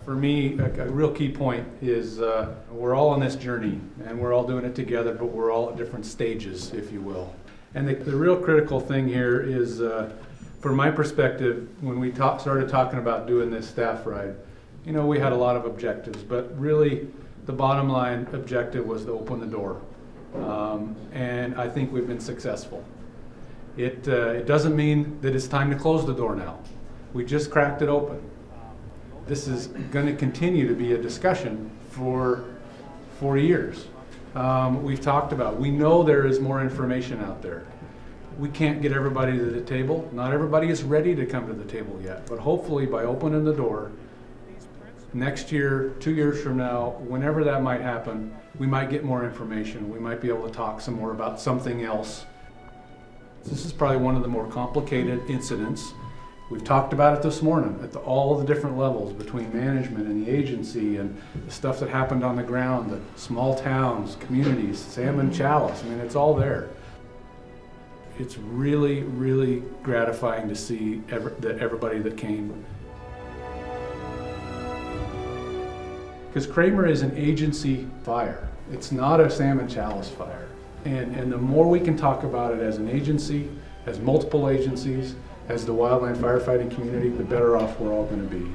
For me, a real key point is we're all on this journey, and we're all doing it together, but we're all at different stages, if you will. And the real critical thing here is, from my perspective, when we started talking about doing this staff ride, you know, we had a lot of objectives, but really the bottom line objective was to open the door. And I think we've been successful. It doesn't mean that it's time to close the door now. We just cracked it open. This is going to continue to be a discussion for years. We've talked about, we know there is more information out there. We can't get everybody to the table. Not everybody is ready to come to the table yet, but hopefully by opening the door, next year, 2 years from now, whenever that might happen, we might get more information. We might be able to talk some more about something else. This is probably one of the more complicated incidents. We've talked about it this morning at all the different levels between management and the agency and the stuff that happened on the ground, the small towns, communities, Salmon Chalice, I mean, it's all there. It's really, really gratifying to see everybody that came. Because Cramer is an agency fire. It's not a Salmon Chalice fire. And the more we can talk about it as an agency, as multiple agencies, as the wildland firefighting community, the better off we're all going to be.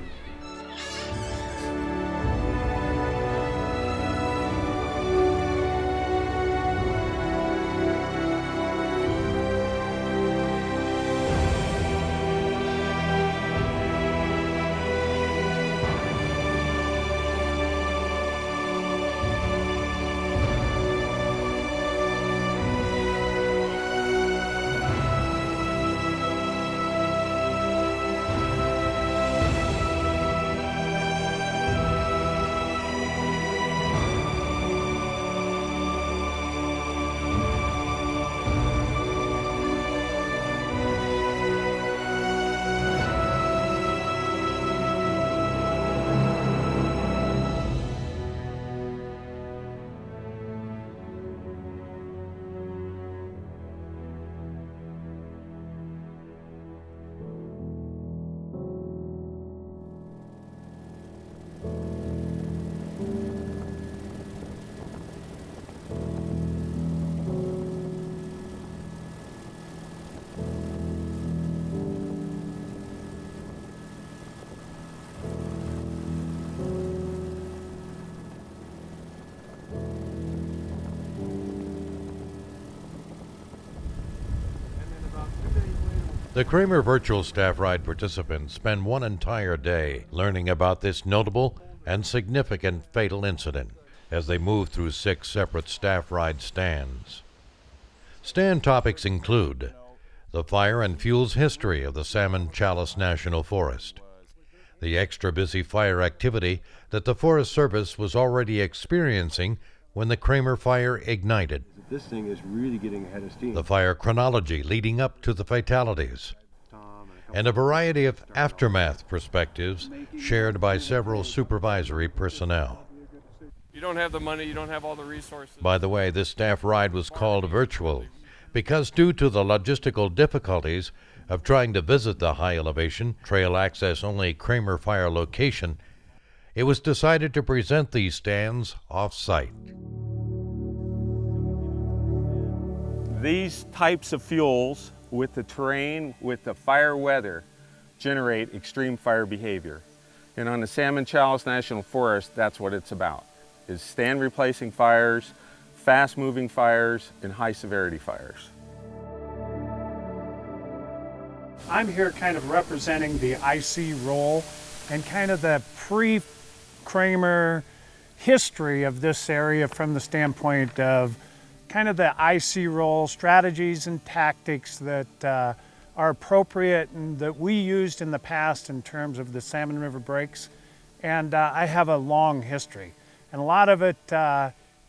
The Cramer Virtual Staff Ride participants spend one entire day learning about this notable and significant fatal incident as they move through 6 separate staff ride stands. Stand topics include the fire and fuels history of the Salmon Chalice National Forest, the extra busy fire activity that the Forest Service was already experiencing when the Cramer fire ignited, this thing is really getting ahead of steam, the fire chronology leading up to the fatalities, and a variety of aftermath perspectives shared by several supervisory personnel. You don't have the money, you don't have all the resources. By the way, this staff ride was called virtual because due to the logistical difficulties of trying to visit the high elevation, trail access only Cramer Fire location, it was decided to present these stands off-site. These types of fuels with the terrain, with the fire weather, generate extreme fire behavior. And on the Salmon Chalice National Forest, that's what it's about, is stand replacing fires, fast moving fires, and high severity fires. I'm here kind of representing the IC role and kind of the pre-Cramer history of this area from the standpoint of kind of the IC role, strategies and tactics that are appropriate and that we used in the past in terms of the Salmon River breaks. And I have a long history. And a lot of it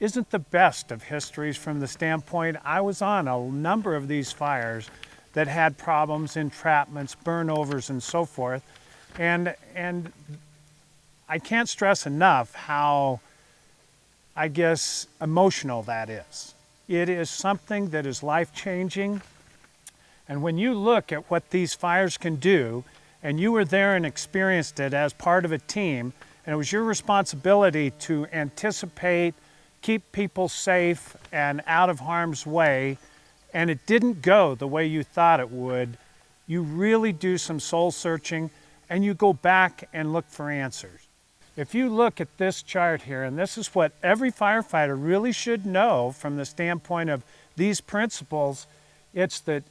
isn't the best of histories from the standpoint I was on a number of these fires that had problems, entrapments, burnovers, and so forth. And I can't stress enough how, I guess, emotional that is. It is something that is life-changing. And when you look at what these fires can do, and you were there and experienced it as part of a team, And it was your responsibility to anticipate, keep people safe and out of harm's way, and it didn't go the way you thought it would, you really do some soul searching and you go back and look for answers. If you look at this chart here, and this is what every firefighter really should know from the standpoint of these principles, it's that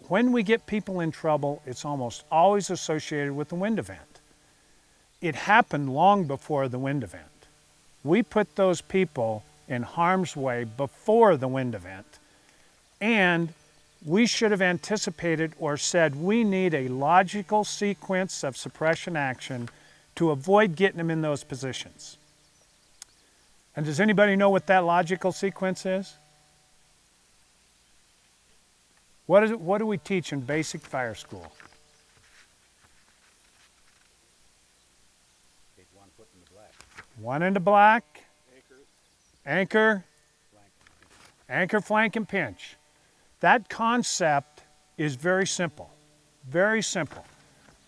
when we get people in trouble, it's almost always associated with the wind event. It happened long before the wind event. We put those people in harm's way before the wind event, and we should have anticipated or said we need a logical sequence of suppression action to avoid getting them in those positions. And does anybody know what that logical sequence is? What do we teach in basic fire school? One into black. Anchor, flank, and pinch. That concept is very simple,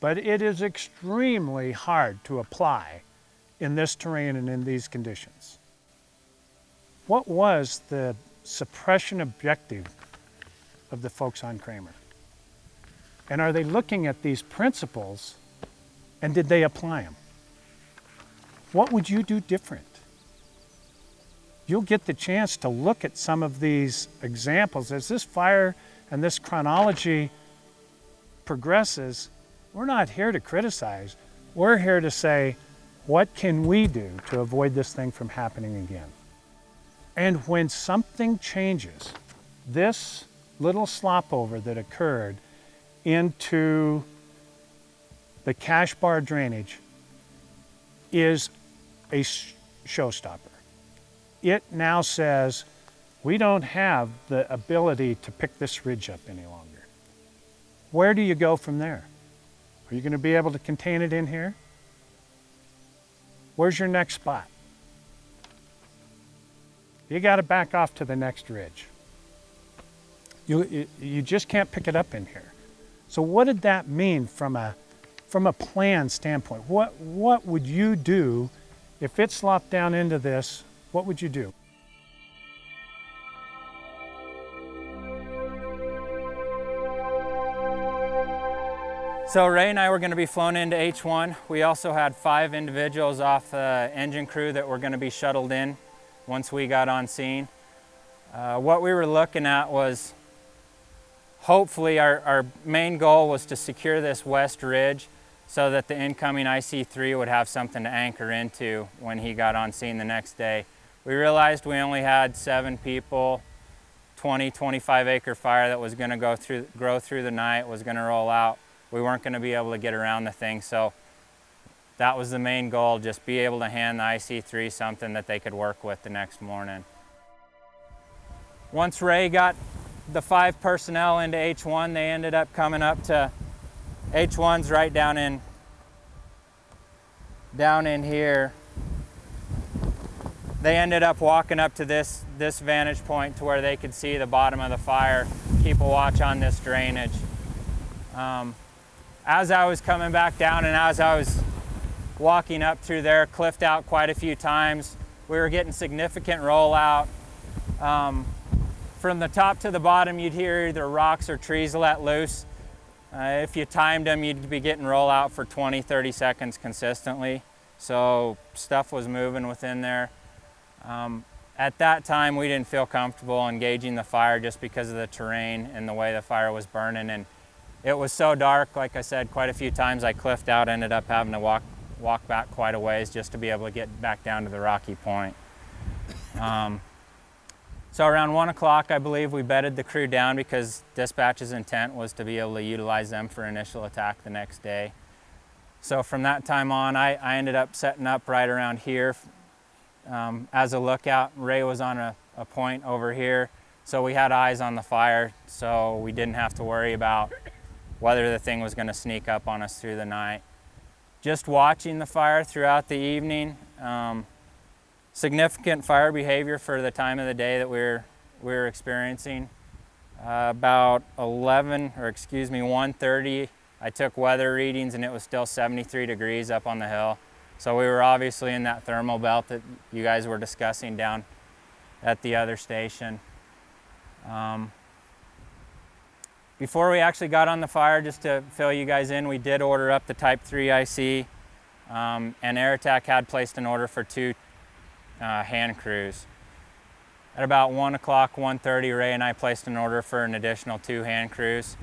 but it is extremely hard to apply in this terrain and in these conditions. What was the suppression objective of the folks on Cramer? And are they looking at these principles, and did they apply them? What would you do different? You'll get the chance to look at some of these examples. As this fire and this chronology progresses, we're not here to criticize. We're here to say, what can we do to avoid this thing from happening again? And when something changes, this little slopover that occurred into the cash bar drainage is a showstopper. It now says, we don't have the ability to pick this ridge up any longer. Where do you go from there? Are you going to be able to contain it in here? Where's your next spot? You got to back off to the next ridge. You just can't pick it up in here. So what did that mean from a plan standpoint? What would you do if it slopped down into this? What would you do? So Ray and I were going to be flown into H1. We also had 5 individuals off the engine crew that were going to be shuttled in once we got on scene. What we were looking at was, hopefully our main goal was to secure this west ridge so that the incoming IC3 would have something to anchor into when he got on scene the next day. We realized we only had 7 people, 25 acre fire that was going to grow through the night, was going to roll out. We weren't going to be able to get around the thing, so that was the main goal, just be able to hand the IC3 something that they could work with the next morning. Once Ray got the 5 personnel into H1, they ended up coming up to H1's right down in here. They ended up walking up to this vantage point to where they could see the bottom of the fire, keep a watch on this drainage. As I was coming back down and as I was walking up through there, cliffed out quite a few times, we were getting significant rollout. From the top to the bottom, you'd hear either rocks or trees let loose. If you timed them, you'd be getting rollout for 20, 30 seconds consistently. So stuff was moving within there. At that time, we didn't feel comfortable engaging the fire just because of the terrain and the way the fire was burning. And it was so dark, like I said, quite a few times I cliffed out, ended up having to walk back quite a ways just to be able to get back down to the rocky point. So around 1 o'clock, I believe, we bedded the crew down because dispatch's intent was to be able to utilize them for initial attack the next day. So from that time on, I ended up setting up right around here as a lookout. Ray was on a point over here, so we had eyes on the fire, so we didn't have to worry about whether the thing was going to sneak up on us through the night. Just watching the fire throughout the evening, significant fire behavior for the time of the day that we were experiencing. About 1:30, I took weather readings and it was still 73 degrees up on the hill. So we were obviously in that thermal belt that you guys were discussing down at the other station. Before we actually got on the fire, just to fill you guys in, we did order up the Type 3 IC, and Air Attack had placed an order for 2 hand crews. At about 1 o'clock, 1:30, Ray and I placed an order for an additional 2 hand crews,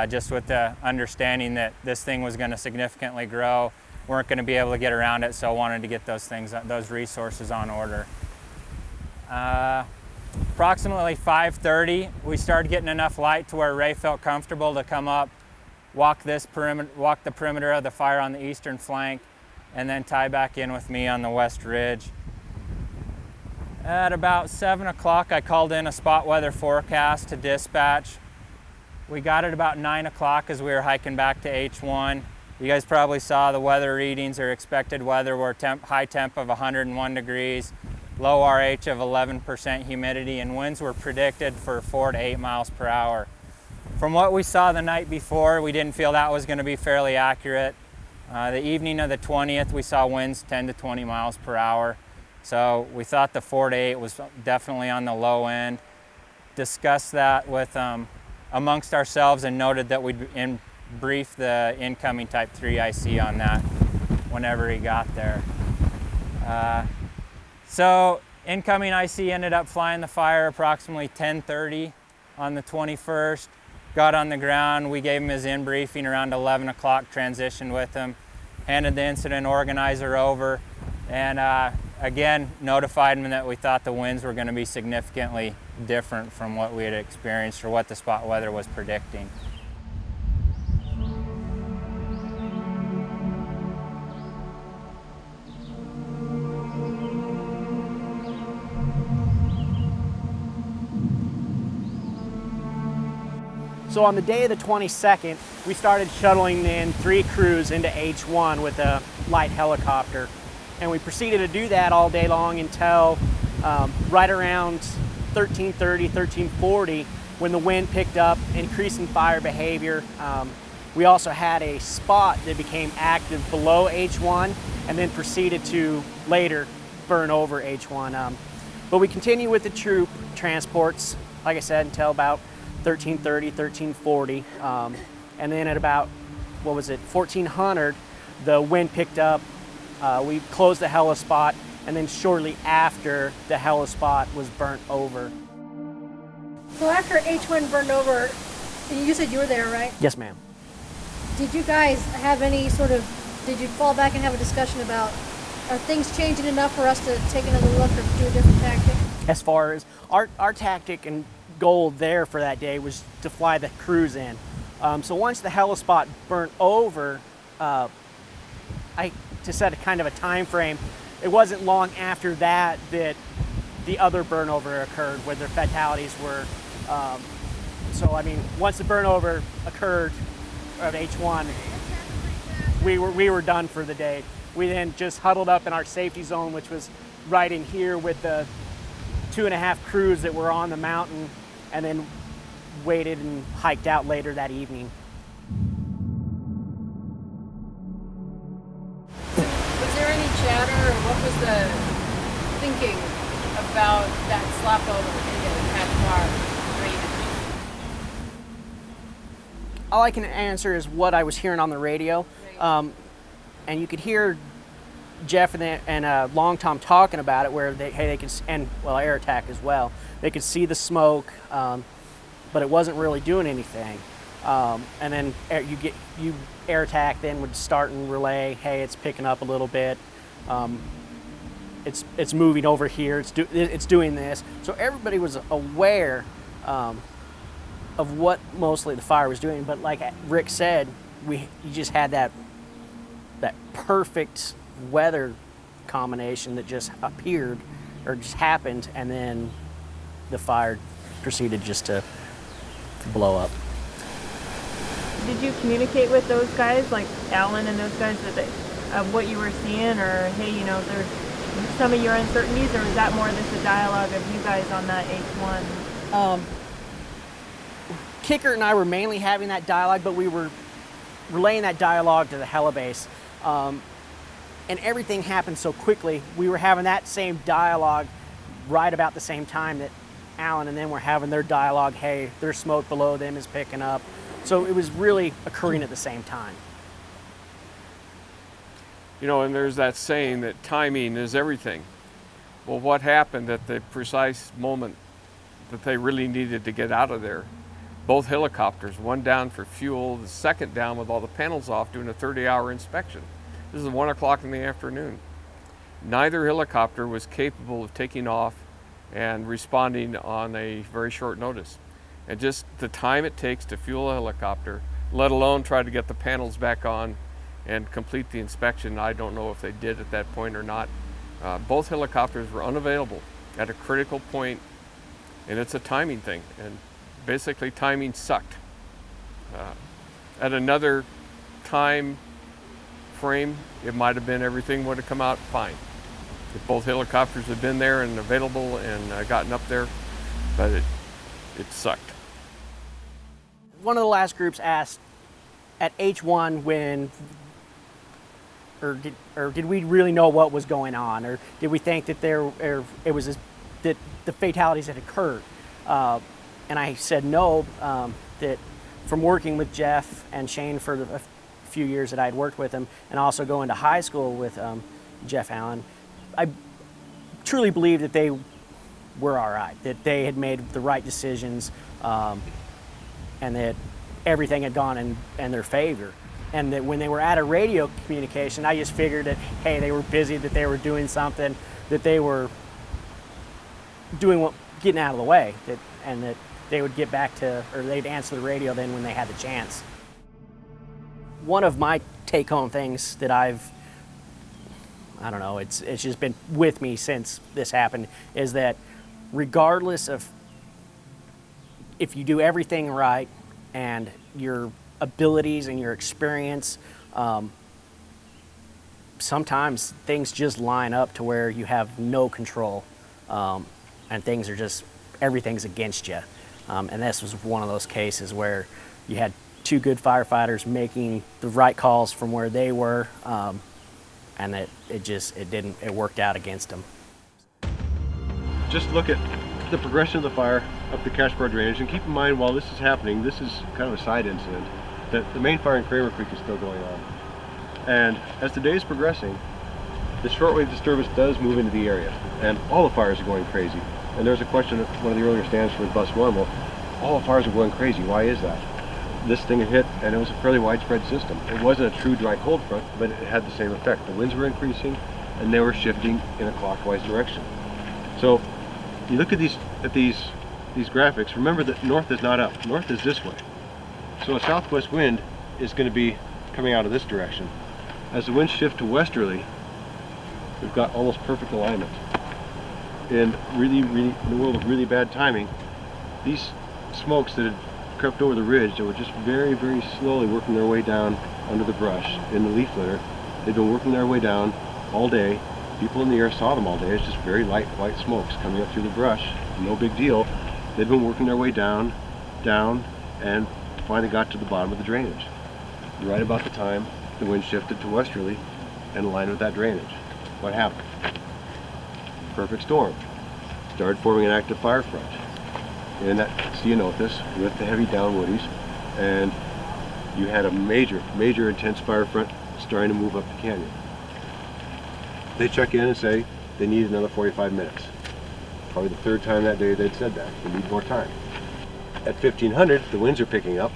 just with the understanding that this thing was going to significantly grow. Weren't going to be able to get around it, so wanted to get those resources on order. Approximately 5:30, we started getting enough light to where Ray felt comfortable to come up, walk the perimeter of the fire on the eastern flank, and then tie back in with me on the west ridge. At about 7 o'clock, I called in a spot weather forecast to dispatch. We got it about 9 o'clock as we were hiking back to H1. You guys probably saw the weather readings, or expected weather were high temp of 101 degrees, low RH of 11% humidity, and winds were predicted for 4 to 8 miles per hour. From what we saw the night before, we didn't feel that was going to be fairly accurate. The evening of the 20th, we saw winds 10 to 20 miles per hour. So we thought the 4 to 8 was definitely on the low end. Discussed that with amongst ourselves and noted that we'd brief the incoming Type 3 IC on that whenever he got there. So incoming IC ended up flying the fire approximately 10:30 on the 21st. Got on the ground, we gave him his in briefing around 11 o'clock, transitioned with him, handed the incident organizer over, and again notified him that we thought the winds were going to be significantly different from what we had experienced or what the spot weather was predicting. So on the day of the 22nd, we started shuttling in 3 crews into H1 with a light helicopter. And we proceeded to do that all day long until right around 13:30, 13:40, when the wind picked up, increasing fire behavior. We also had a spot that became active below H1 and then proceeded to later burn over H1. But we continued with the troop transports, like I said, until about 13:30, 13:40, and then at about, 1400, the wind picked up. We closed the helispot, and then shortly after, the helispot was burnt over. So after H1 burned over, you said you were there, right? Yes, ma'am. Did you guys have any did you fall back and have a discussion about, are things changing enough for us to take another look or do a different tactic? As far as our tactic and goal there for that day was to fly the crews in. So once the helispot burnt over, to set a kind of a time frame, it wasn't long after that that the other burnover occurred, where the fatalities were. So I mean, once the burnover occurred of H1, we were done for the day. We then just huddled up in our safety zone, which was right in here with the 2.5 crews that were on the mountain, and then waited and hiked out later that evening. Was there any chatter, or what was the thinking about that slap over into the Catamar drainage? All I can answer is what I was hearing on the radio. And you could hear Jeff and Long Tom talking about it, where they could, and Air Attack as well. They could see the smoke, but it wasn't really doing anything. And then Air Attack then would start and relay, hey, it's picking up a little bit. It's moving over here. It's doing this. So everybody was aware of what mostly the fire was doing. But like Rick said, you just had that perfect weather combination that just appeared or just happened, and then the fire proceeded just to blow up. Did you communicate with those guys, like Alan and those guys, of what you were seeing, or hey, there's some of your uncertainties, or was that more just a dialogue of you guys on that H1? Kicker and I were mainly having that dialogue, but we were relaying that dialogue to the helibase. And everything happened so quickly. We were having that same dialogue right about the same time that Alan and them were having their dialogue. Hey, there's smoke below them is picking up. So it was really occurring at the same time. You know, and there's that saying that timing is everything. Well, what happened at the precise moment that they really needed to get out of there? Both helicopters, one down for fuel, the second down with all the panels off doing a 30-hour inspection. This is 1 o'clock in the afternoon. Neither helicopter was capable of taking off and responding on a very short notice. And just the time it takes to fuel a helicopter, let alone try to get the panels back on and complete the inspection, I don't know if they did at that point or not. Both helicopters were unavailable at a critical point, and it's a timing thing. And basically timing sucked. At another time frame, it might have been everything would have come out fine. If both helicopters had been there and available and gotten up there, but it sucked. One of the last groups asked at H1 when, or did we really know what was going on, or did we think that that the fatalities had occurred? And I said no, that from working with Jeff and Shane for a few years that I'd worked with them, and also going to high school with Jeff Allen, I truly believe that they were all right, that they had made the right decisions, and that everything had gone in their favor. And that when they were out of radio communication, I just figured that, hey, they were busy, that they were doing something, that they were getting out of the way, and that they would get back to, or they'd answer the radio then when they had the chance. One of my take-home things that I don't know, it's just been with me since this happened, is that regardless of if you do everything right and your abilities and your experience, sometimes things just line up to where you have no control, and things are just, everything's against you. And this was one of those cases where you had two good firefighters making the right calls from where they were, and it worked out against them. Just look at the progression of the fire up the Cash Bar drainage, and keep in mind while this is happening, this is kind of a side incident, that the main fire in Cramer Creek is still going on. And as the day is progressing, the shortwave disturbance does move into the area, and all the fires are going crazy. And there's a question at one of the earlier stands for bus one, well, all the fires are going crazy, why is that? This thing had hit, and it was a fairly widespread system. It wasn't a true dry cold front, but it had the same effect. The winds were increasing, and they were shifting in a clockwise direction. So you look at these graphics, remember that north is not up, north is this way. So a southwest wind is going to be coming out of this direction. As the winds shift to westerly, we've got almost perfect alignment. And really, in the world of really bad timing, these smokes that had crept over the ridge that were just very, very slowly working their way down under the brush in the leaf litter, they'd been working their way down all day. People in the air saw them all day. It's just very light white smokes coming up through the brush. No big deal. They'd been working their way down, and finally got to the bottom of the drainage. Right about the time the wind shifted to westerly and aligned with that drainage. What happened? Perfect storm. Started forming an active fire front. And that ceanothus with the heavy downwoodies, and you had a major intense fire front starting to move up the canyon. They check in and say they need another 45 minutes. Probably the third time that day they'd said that. They need more time. At 1500, the winds are picking up.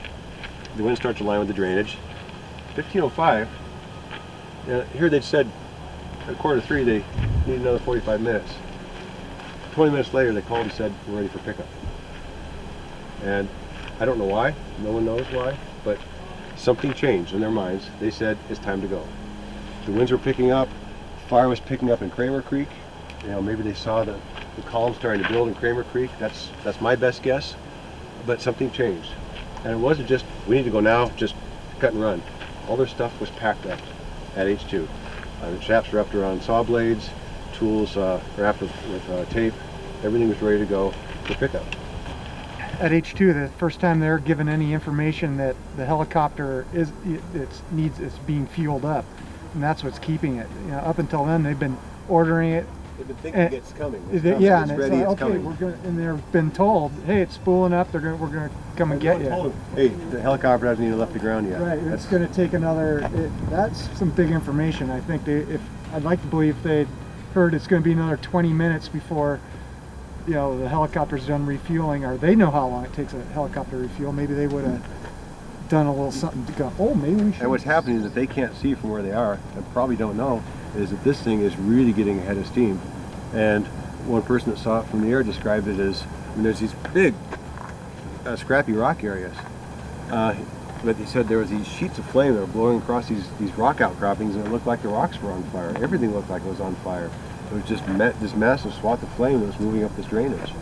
The wind starts to align with the drainage. 1505, here they'd said at 2:45 they need another 45 minutes. 20 minutes later they called and said we're ready for pickup. And I don't know why, no one knows why, but something changed in their minds. They said it's time to go. The winds were picking up, fire was picking up in Cramer Creek. Maybe they saw the column starting to build in Cramer Creek. That's my best guess, but something changed. And it wasn't just, we need to go now, just cut and run. All their stuff was packed up at H2. The chaps were up to on saw blades, tools wrapped with tape. Everything was ready to go for pickup. At H2, the first time they're given any information that the helicopter is being fueled up, and that's what's keeping it. You know, up until then, they've been ordering it. They've been thinking it's coming. Yeah, it's and ready, it's like, it's okay, coming. and they've been told, hey, it's spooling up. We're gonna come and get you. Hey, the helicopter hasn't even left the ground yet. Right. It's going to take another. That's some big information. I think I'd like to believe they'd heard it's going to be another 20 minutes before, you know, the helicopter's done refueling, or they know how long it takes a helicopter to refuel. Maybe they would have done a little something to go, oh, maybe we should. And what's happening is that they can't see from where they are, and probably don't know, is that this thing is really getting ahead of steam. And one person that saw it from the air described it as, I mean, there's these big, scrappy rock areas. But he said there was these sheets of flame that were blowing across these rock outcroppings, and it looked like the rocks were on fire. Everything looked like it was on fire. It was just this massive swath of flame that was moving up this drainage.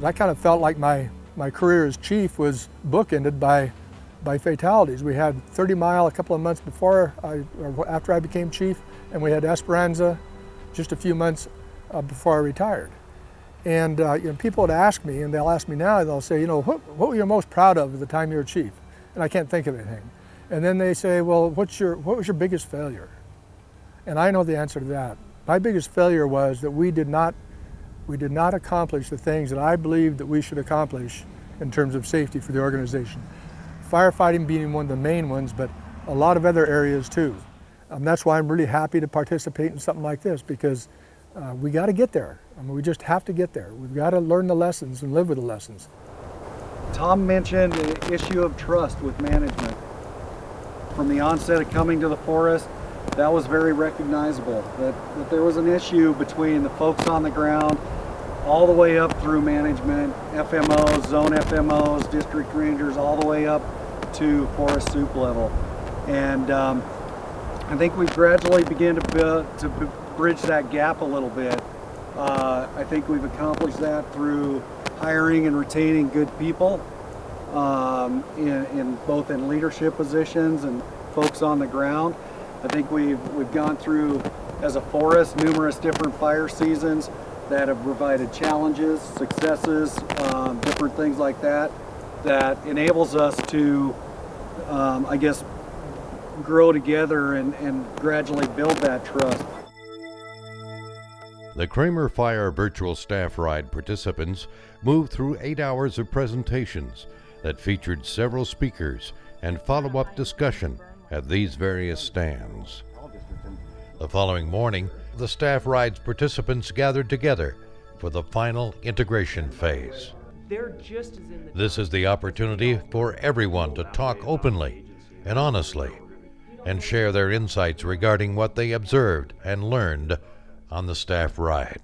I kind of felt like my career as chief was bookended by fatalities. We had 30 Mile a couple of months after I became chief, and we had Esperanza just a few months before I retired. And you know, people would ask me, and they'll ask me now, they'll say, you know, what were you most proud of at the time you were chief? And I can't think of anything. And then they say, well, what was your biggest failure? And I know the answer to that. My biggest failure was that we did not accomplish the things that I believed that we should accomplish in terms of safety for the organization. Firefighting being one of the main ones, but a lot of other areas too. That's why I'm really happy to participate in something like this, because we got to get there. I mean, we just have to get there. We've got to learn the lessons and live with the lessons. Tom mentioned the issue of trust with management. From the onset of coming to the forest, that was very recognizable, that there was an issue between the folks on the ground all the way up through management, FMOs, zone FMOs, district rangers, all the way up to forest soup level. And I think we've gradually begun to bridge that gap a little bit. I think we've accomplished that through hiring and retaining good people, in both in leadership positions and folks on the ground. I think we've gone through, as a forest, numerous different fire seasons that have provided challenges, successes, different things like that enables us to, I guess, grow together and gradually build that trust. The Cramer Fire Virtual Staff Ride participants moved through 8 hours of presentations that featured several speakers and follow-up discussion at these various stands. The following morning, the Staff Ride's participants gathered together for the final integration phase. This is the opportunity for everyone to talk openly and honestly and share their insights regarding what they observed and learned on the Staff Ride.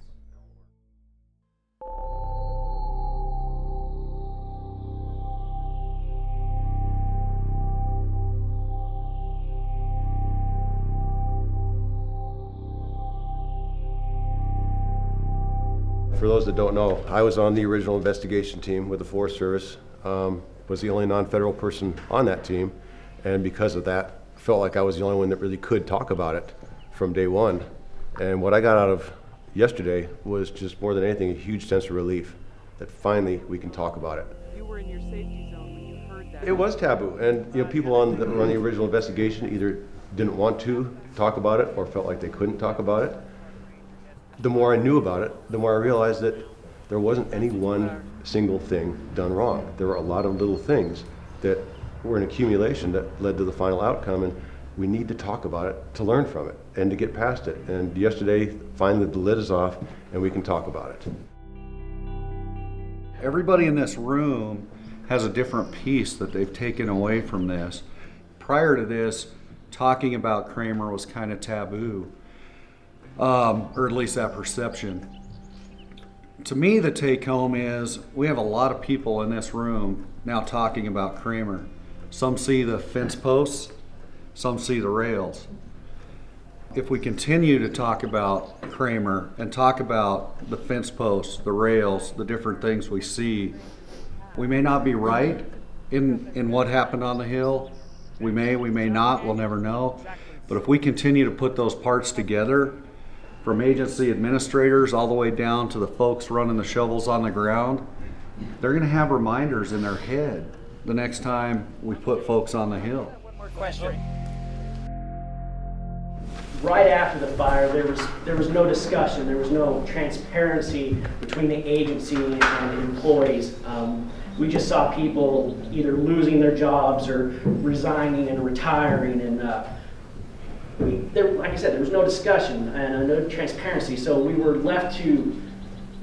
For those that don't know, I was on the original investigation team with the Forest Service, was the only non-federal person on that team, and because of that, felt like I was the only one that really could talk about it from day one. And what I got out of yesterday was just more than anything a huge sense of relief that finally we can talk about it. You were in your safety zone when you heard that. It was taboo, and you know, people on the original investigation either didn't want to talk about it or felt like they couldn't talk about it. The more I knew about it, the more I realized that there wasn't any one single thing done wrong. There were a lot of little things that were an accumulation that led to the final outcome, and we need to talk about it to learn from it and to get past it. And yesterday, finally the lid is off and we can talk about it. Everybody in this room has a different piece that they've taken away from this. Prior to this, talking about Cramer was kind of taboo, or at least that perception. To me, the take home is we have a lot of people in this room now talking about Cramer. Some see the fence posts, some see the rails. If we continue to talk about Cramer and talk about the fence posts, the rails, the different things we see, we may not be right in what happened on the hill. We may not, we'll never know. But if we continue to put those parts together, from agency administrators all the way down to the folks running the shovels on the ground, they're gonna have reminders in their head the next time we put folks on the hill. Question. Right after the fire, there was no discussion, there was no transparency between the agency and the employees. We just saw people either losing their jobs or resigning and retiring, and like I said, there was no discussion and no transparency. So we were left to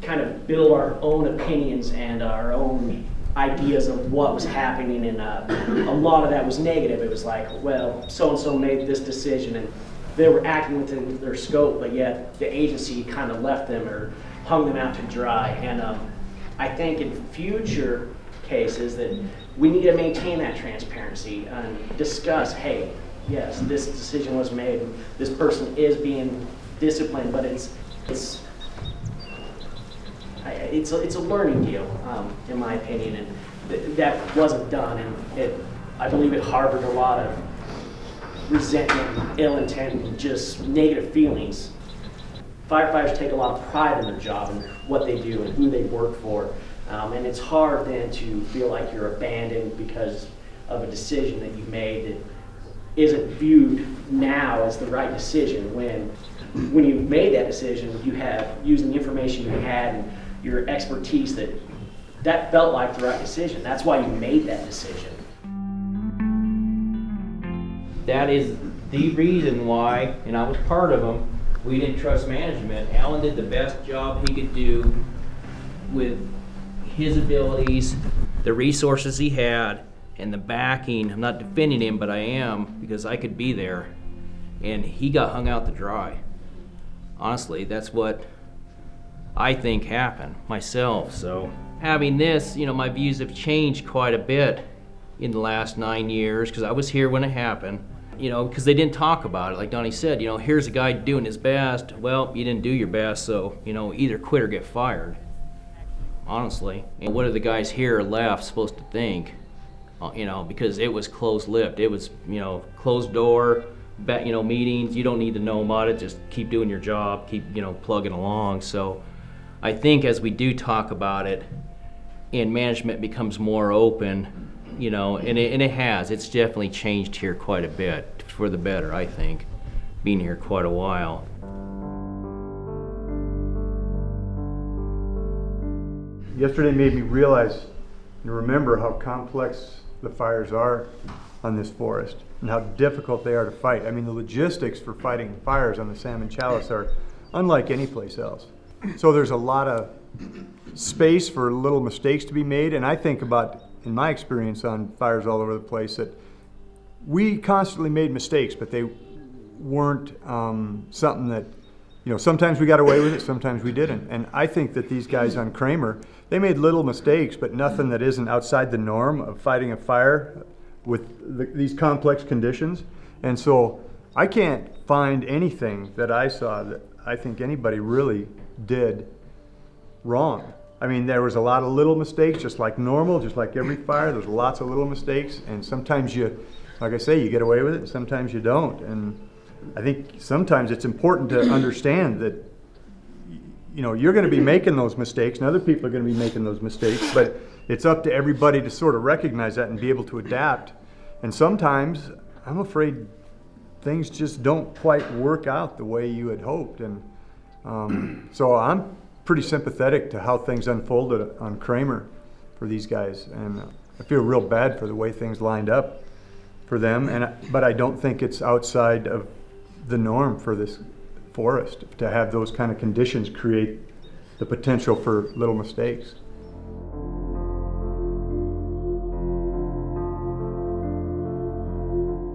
kind of build our own opinions and our own ideas of what was happening, and a lot of that was negative. It was like, well, so-and-so made this decision, and they were acting within their scope, but yet the agency kind of left them or hung them out to dry. And I think in future cases that we need to maintain that transparency and discuss, hey, yes, this decision was made, this person is being disciplined, but it's a learning deal, in my opinion, and that wasn't done, and I believe it harbored a lot of resentment, ill intent, and just negative feelings. Firefighters take a lot of pride in their job and what they do and who they work for, and it's hard then to feel like you're abandoned because of a decision that you made that isn't viewed now as the right decision, when you made that decision, you have, using the information you had and your expertise, that felt like the right decision. That's why you made that decision. That is the reason why, and I was part of them, we didn't trust management. Alan did the best job he could do with his abilities, the resources he had, and the backing. I'm not defending him, but I am, because I could be there. And he got hung out to dry. Honestly, that's what I think happened myself. So having this, my views have changed quite a bit in the last 9 years, because I was here when it happened. Because they didn't talk about it. Like Donnie said, here's a guy doing his best. Well, you didn't do your best, so, either quit or get fired, honestly. And what are the guys here left supposed to think? Because it was closed-lipped. It was, closed door, meetings. You don't need to know about it. Just keep doing your job, keep, plugging along. So I think as we do talk about it and management becomes more open, and it has. It's definitely changed here quite a bit, for the better, I think, being here quite a while. Yesterday made me realize and remember how complex the fires are on this forest and how difficult they are to fight. I mean, the logistics for fighting fires on the Salmon Chalice are unlike any place else. So there's a lot of space for little mistakes to be made, and I think about, in my experience on fires all over the place, that we constantly made mistakes, but they weren't something that, sometimes we got away with it, sometimes we didn't. And I think that these guys on Cramer, they made little mistakes, but nothing that isn't outside the norm of fighting a fire with these complex conditions. And so I can't find anything that I saw that I think anybody really did wrong. I mean, there was a lot of little mistakes, just like normal, just like every fire. There's lots of little mistakes, and sometimes you, like I say, you get away with it, and sometimes you don't. And I think sometimes it's important to understand that, you're going to be making those mistakes, and other people are going to be making those mistakes, but it's up to everybody to sort of recognize that and be able to adapt. And sometimes, I'm afraid, things just don't quite work out the way you had hoped. And so I'm pretty sympathetic to how things unfolded on Cramer for these guys, and I feel real bad for the way things lined up for them. But I don't think it's outside of the norm for this forest to have those kind of conditions create the potential for little mistakes.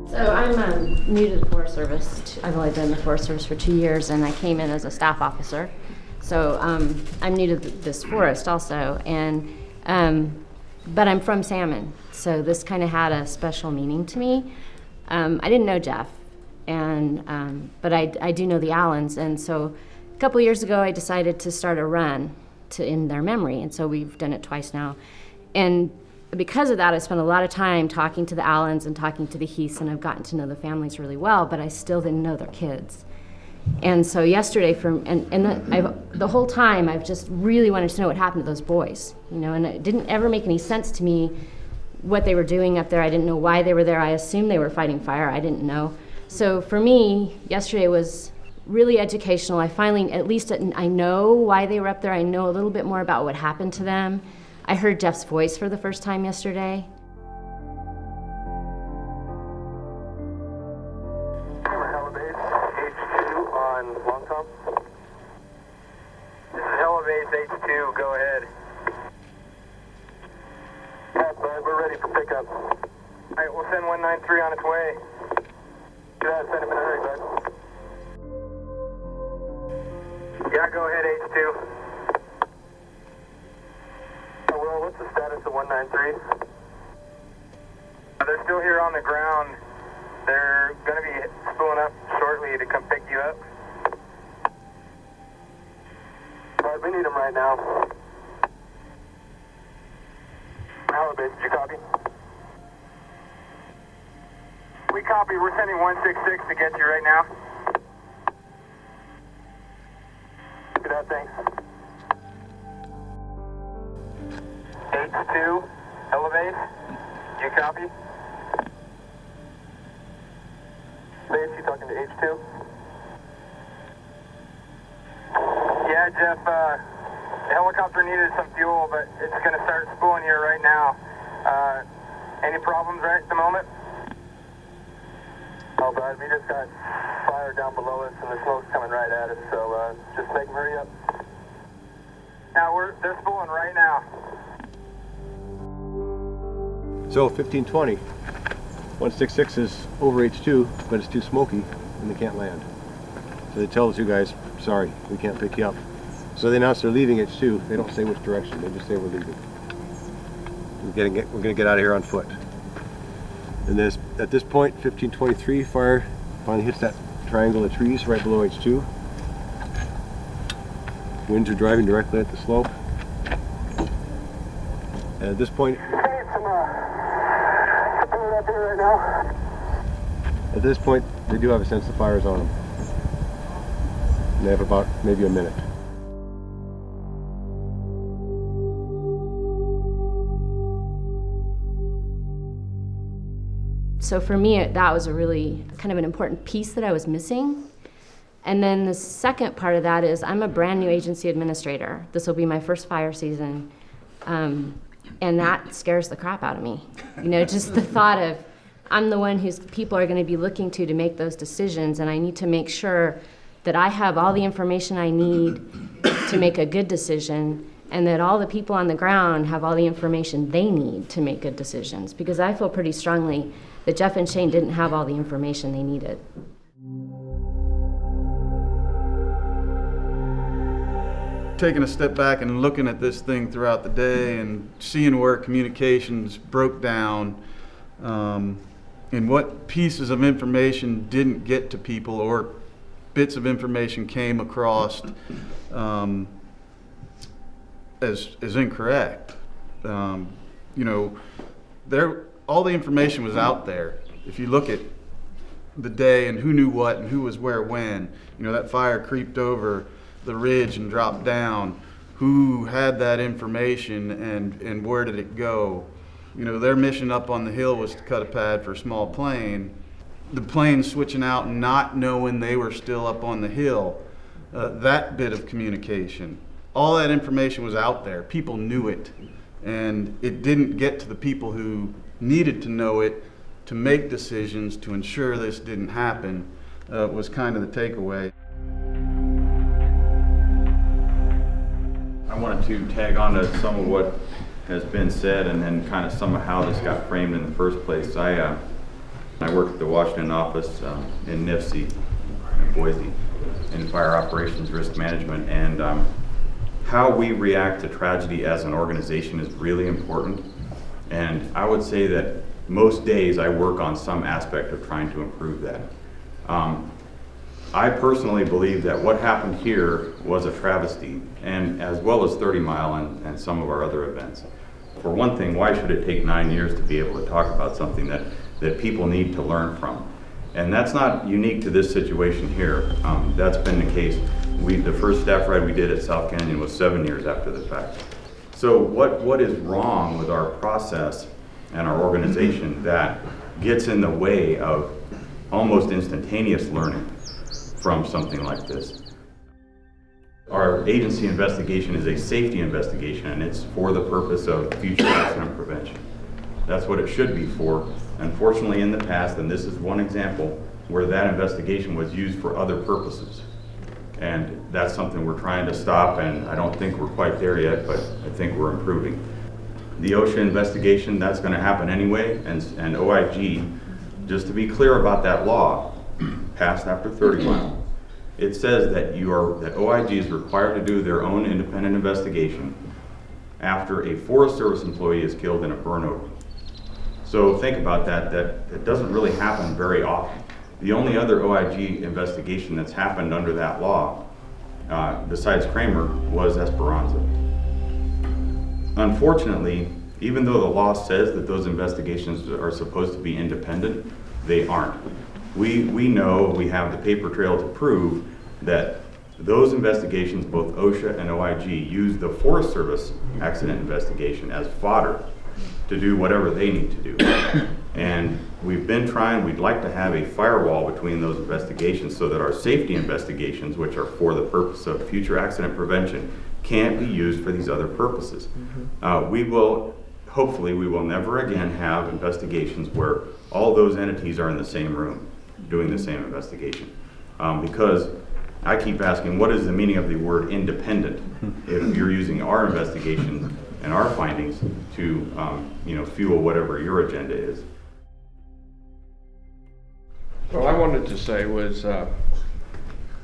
So I'm new to the Forest Service. I've only been in the Forest Service for 2 years, and I came in as a staff officer. So I'm new to this forest also, and but I'm from Salmon, so this kind of had a special meaning to me. I didn't know Jeff, and but I do know the Allens, and so a couple years ago I decided to start a run in their memory, and so we've done it twice now. And because of that, I spent a lot of time talking to the Allens and talking to the Heaths, and I've gotten to know the families really well, but I still didn't know their kids. And so yesterday, the whole time, I've just really wanted to know what happened to those boys, and it didn't ever make any sense to me what they were doing up there. I didn't know why they were there. I assumed they were fighting fire. I didn't know. So for me, yesterday was really educational. I finally, at least I know why they were up there. I know a little bit more about what happened to them. I heard Jeff's voice for the first time yesterday. Helibase H2 on Long Tom. This is Helibase H2, go ahead. Yeah, bud, we're ready for pickup. Alright, we'll send 193 on its way. Get out, send him in a hurry, bud. Yeah, go ahead, H2. Oh, well, what's the status of 193? They're still here on the ground. They're going to be spooling up shortly to come pick you up. Alright, we need them right now. Halibut, did you copy? We copy. We're sending 166 to get you right now. Look at that, thanks. H2, Elevate, you copy? Base, you talking to H2? Yeah, Jeff, the helicopter needed some fuel, but it's going to start spooling here right now. Any problems right at the moment? Oh, bud, we just got fire down below us and the smoke's coming right at us, so just make them hurry up. Now, they're spooling right now. So 1520, 166 is over H2, but it's too smoky and they can't land. So they tell the two guys, sorry, we can't pick you up. So they announce they're leaving H2. They don't say which direction, they just say we're leaving. We're gonna get out of here on foot. And at this point, 1523, fire finally hits that triangle of trees right below H2. Winds are driving directly at the slope. And at this point, they do have a sense the fire's on them. And they have about maybe a minute. So for me, that was a really kind of an important piece that I was missing. And then the second part of that is I'm a brand new agency administrator. This will be my first fire season. And that scares the crap out of me. You know, just the thought of I'm the one whose people are going to be looking to make those decisions, and I need to make sure that I have all the information I need to make a good decision, and that all the people on the ground have all the information they need to make good decisions. Because I feel pretty strongly that Jeff and Shane didn't have all the information they needed. Taking a step back and looking at this thing throughout the day and seeing where communications broke down, and what pieces of information didn't get to people or bits of information came across as incorrect. You know, all the information was out there. If you look at the day and who knew what and who was where when, you know, that fire creeped over the ridge and dropped down, who had that information and where did it go. You know, their mission up on the hill was to cut a pad for a small plane. The plane switching out and not knowing they were still up on the hill, that bit of communication, all that information was out there. People knew it, and it didn't get to the people who needed to know it to make decisions to ensure this didn't happen, was kind of the takeaway. I wanted to tag on to some of what has been said and then kind of some of how this got framed in the first place. I worked at the Washington office in NIFC, in Boise, in fire operations risk management, and how we react to tragedy as an organization is really important. And I would say that most days I work on some aspect of trying to improve that. I personally believe that what happened here was a travesty, and as well as 30 Mile and some of our other events. For one thing, why should it take 9 years to be able to talk about something that people need to learn from? And that's not unique to this situation here. That's been the case. The first staff ride we did at South Canyon was 7 years after the fact. So what is wrong with our process and our organization that gets in the way of almost instantaneous learning from something like this. Our agency investigation is a safety investigation, and it's for the purpose of future accident prevention. That's what it should be for. Unfortunately, in the past, and this is one example, where that investigation was used for other purposes. And that's something we're trying to stop, and I don't think we're quite there yet, but I think we're improving. The OSHA investigation, that's going to happen anyway, and OIG, just to be clear about that law, passed after 30 miles. It says that that OIG is required to do their own independent investigation after a Forest Service employee is killed in a burnover. So think about that. That doesn't really happen very often. The only other OIG investigation that's happened under that law, besides Cramer, was Esperanza. Unfortunately, even though the law says that those investigations are supposed to be independent, they aren't. We know, we have the paper trail to prove that those investigations, both OSHA and OIG, use the Forest Service accident investigation as fodder to do whatever they need to do. And we've been trying, we'd like to have a firewall between those investigations so that our safety investigations, which are for the purpose of future accident prevention, can't be used for these other purposes. Hopefully we will never again have investigations where all those entities are in the same room doing the same investigation. Because I keep asking, what is the meaning of the word independent if you're using our investigation and our findings to fuel whatever your agenda is? What I wanted to say was,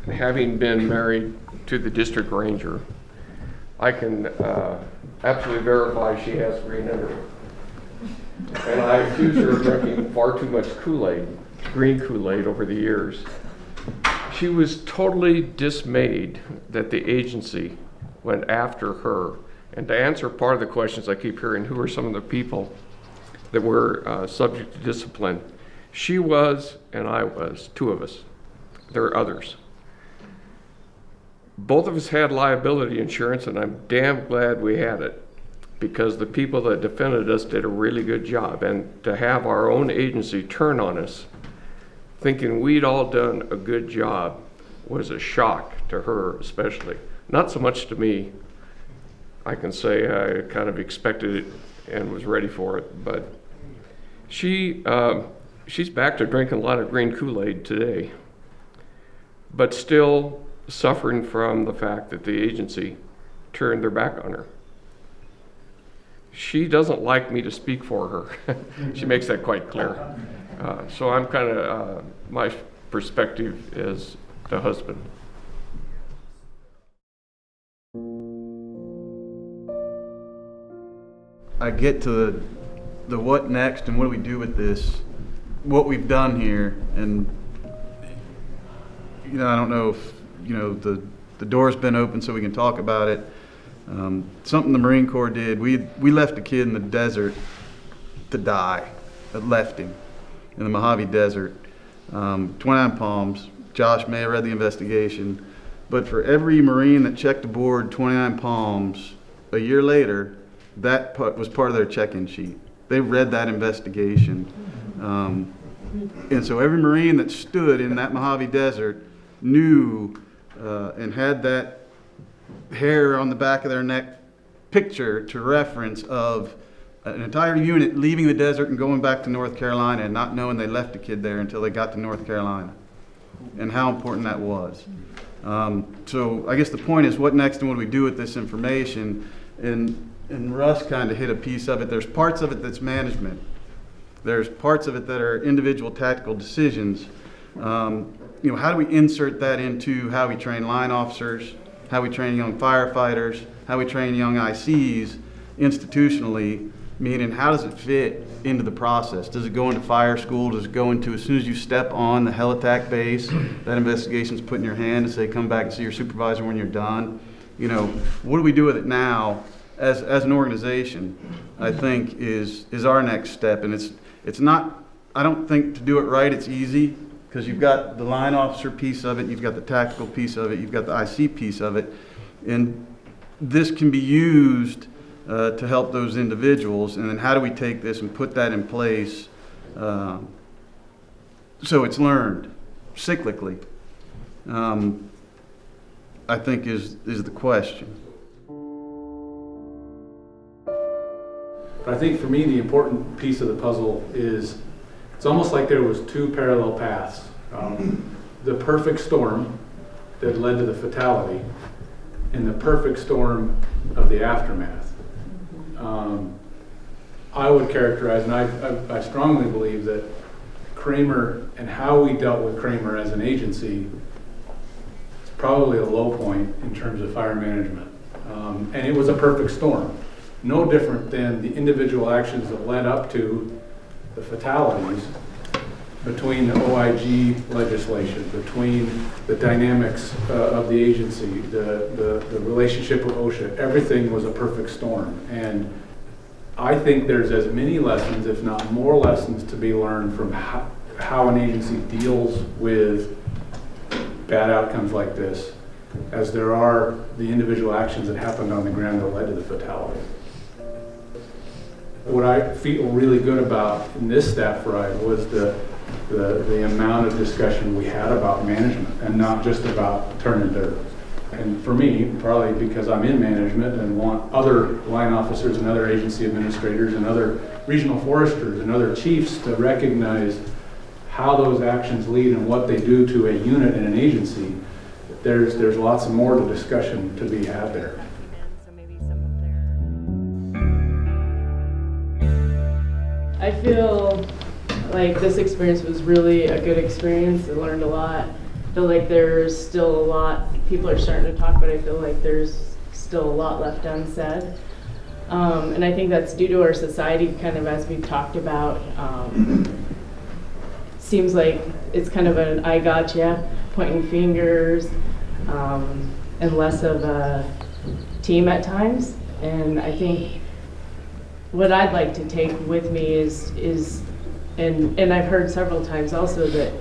having been married to the district ranger, I can absolutely verify she has green in her. And I accuse her of drinking far too much Kool-Aid, green Kool-Aid, over the years. She was totally dismayed that the agency went after her. And to answer part of the questions I keep hearing, who are some of the people that were subject to discipline? She was, and I was, two of us. There are others. Both of us had liability insurance, and I'm damn glad we had it, because the people that defended us did a really good job. And to have our own agency turn on us, thinking we'd all done a good job, was a shock to her especially. Not so much to me. I can say I kind of expected it and was ready for it, but she's back to drinking a lot of green Kool-Aid today, but still suffering from the fact that the agency turned their back on her. She doesn't like me to speak for her. She makes that quite clear. So I'm kind of, my perspective is the husband. I get to the what next and what do we do with this, what we've done here, and I don't know if the door's been open so we can talk about it. Something the Marine Corps did. We left a kid in the desert to die. Left him in the Mojave Desert. 29 Palms. Josh may have read the investigation, but for every Marine that checked aboard 29 Palms a year later, that was part of their check-in sheet. They read that investigation. And so every Marine that stood in that Mojave Desert knew and had that hair on the back of their neck picture to reference of an entire unit leaving the desert and going back to North Carolina and not knowing they left a kid there until they got to North Carolina, and how important that was. So I guess the point is, what next and what do we do with this information? And Russ kind of hit a piece of it. There's parts of it that's management. There's parts of it that are individual tactical decisions. How do we insert that into how we train line officers, how we train young firefighters, how we train young ICs institutionally, meaning how does it fit into the process? Does it go into fire school? Does it go into, as soon as you step on the heli-tac base, that investigation's put in your hand to say, come back and see your supervisor when you're done? What do we do with it now as an organization, I think is our next step. And it's not, I don't think to do it right it's easy, because you've got the line officer piece of it, you've got the tactical piece of it, you've got the IC piece of it, and this can be used to help those individuals, and then how do we take this and put that in place so it's learned cyclically, I think is the question. But I think for me the important piece of the puzzle is it's almost like there was two parallel paths. The perfect storm that led to the fatality and the perfect storm of the aftermath. I would characterize, and I strongly believe that Cramer and how we dealt with Cramer as an agency is probably a low point in terms of fire management. And it was a perfect storm. No different than the individual actions that led up to the fatalities between the OIG legislation, between the dynamics of the agency, the relationship with OSHA. Everything was a perfect storm. And I think there's as many lessons, if not more lessons, to be learned from how an agency deals with bad outcomes like this as there are the individual actions that happened on the ground that led to the fatality. What I feel really good about in this staff ride was the amount of discussion we had about management and not just about turning dirt. And for me, probably because I'm in management and want other line officers and other agency administrators and other regional foresters and other chiefs to recognize how those actions lead and what they do to a unit in an agency, there's lots of more to discussion to be had there. I feel like this experience was really a good experience. I learned a lot. I feel like there's still a lot people are starting to talk, but I feel like there's still a lot left unsaid. And I think that's due to our society, kind of as we've talked about. Seems like it's kind of an I gotcha, pointing fingers, and less of a team at times. And I think what I'd like to take with me is and I've heard several times also that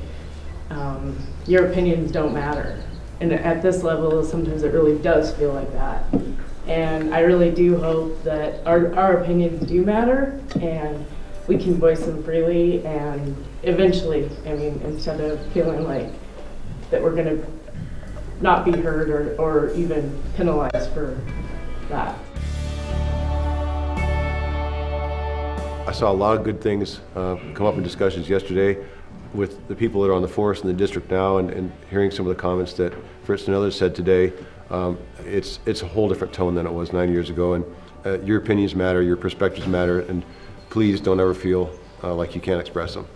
your opinions don't matter. And at this level, sometimes it really does feel like that. And I really do hope that our opinions do matter and we can voice them freely, and eventually, I mean, instead of feeling like that we're gonna not be heard or even penalized for that. I saw a lot of good things come up in discussions yesterday with the people that are on the force in the district now, and hearing some of the comments that Fritz and others said today. It's a whole different tone than it was 9 years ago, and your opinions matter, your perspectives matter, and please don't ever feel like you can't express them.